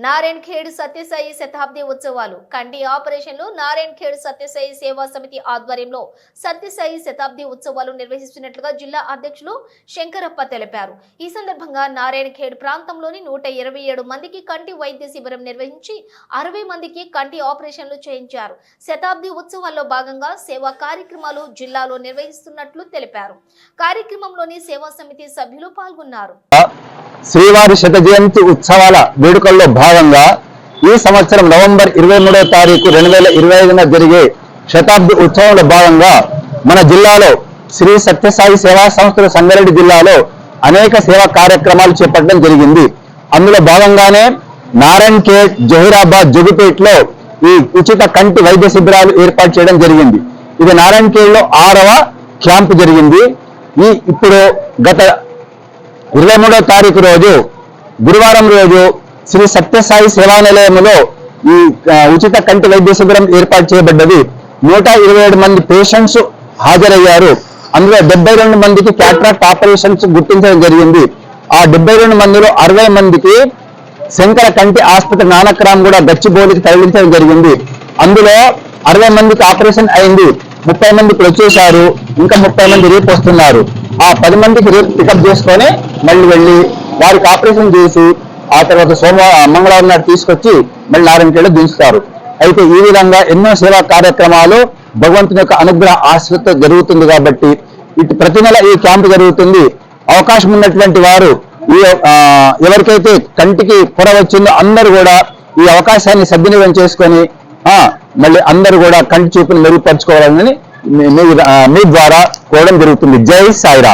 నారాయణఖేడ్ సత్యసాయి శతాబ్ది ఉత్సవాలు కంటి ఆపరేషన్లు నారాయణఖేడ్ సత్యసాయి సేవా సమితి ఆధ్వర్యంలో సత్యసాయి శతాబ్ది ఉత్సవాలు నిర్వహిస్తున్నట్లుగా జిల్లా అధ్యక్షులు శంకరప్ప తెలిపారు. ఈ సందర్భంగా నారాయణఖేడ్ ప్రాంతంలోని 127 మందికి కంటి వైద్య శిబిరం నిర్వహించి 60 మందికి కంటి ఆపరేషన్లు చేయించారు. శతాబ్ది ఉత్సవాల్లో భాగంగా సేవా కార్యక్రమాలు జిల్లాలో నిర్వహిస్తున్నట్లు తెలిపారు. కార్యక్రమంలోని సేవా సమితి సభ్యులు పాల్గొన్నారు. శ్రీవారి శత జయంతి ఉత్సవాల వేడుకల్లో భాగంగా ఈ సంవత్సరం నవంబర్ 23వ తారీఖు 2025న జరిగే శతాబ్ది ఉత్సవంలో భాగంగా మన జిల్లాలో శ్రీ సత్యసాయి సేవా సంస్థల సంగారెడ్డి జిల్లాలో అనేక సేవా కార్యక్రమాలు చేపట్టడం జరిగింది. అందులో భాగంగానే నారాయణఖేడ్, జహీరాబాద్, జగిపేటలో ఈ ఉచిత కంటి వైద్య శిబిరాలు ఏర్పాటు చేయడం జరిగింది. ఇది నారాయణఖేడ్లో 6వ క్యాంపు జరిగింది. ఇప్పుడు గత 23వ తారీఖు రోజు గురువారం రోజు శ్రీ సత్యసాయి సేవా నిలయంలో ఈ ఉచిత కంటి వైద్య శిబిరం ఏర్పాటు చేయబడ్డది. 127 మంది పేషెంట్స్ హాజరయ్యారు. అందులో 72 మందికి క్యాట్రాక్ట్ ఆపరేషన్స్ గుర్తించడం జరిగింది. ఆ 72 మందిలో 60 మందికి శంకర కంటి ఆసుపత్రి నానక్రామ్ కూడా గచ్చిబౌలికి తరలించడం జరిగింది. అందులో 60 మందికి ఆపరేషన్ అయింది. 30 మంది ఇప్పుడు వచ్చేసారు. ఇంకా 30 మంది రేపు వస్తున్నారు. ఆ 10 మందికి రేపు పికప్ చేసుకొని మళ్ళీ వెళ్ళి వారికి ఆపరేషన్ చేసి ఆ తర్వాత మంగళవారం నాడు తీసుకొచ్చి మళ్ళీ నారాయణఖేడ్లో దించుతారు. అయితే ఈ విధంగా ఎన్నో సేవా కార్యక్రమాలు భగవంతుని యొక్క అనుగ్రహ ఆశ్రతో జరుగుతుంది. కాబట్టి ఇటు ప్రతి నెల ఈ క్యాంపు జరుగుతుంది. అవకాశం ఉన్నటువంటి వారు ఎవరికైతే కంటికి పొర వచ్చిందో అందరూ కూడా ఈ అవకాశాన్ని సద్వినియోగం చేసుకొని మళ్ళీ అందరూ కూడా కంటి చూపును మెరుగుపరచుకోవాలని మీ ద్వారా కోరడం జరుగుతుంది. జై సాయిరామ్.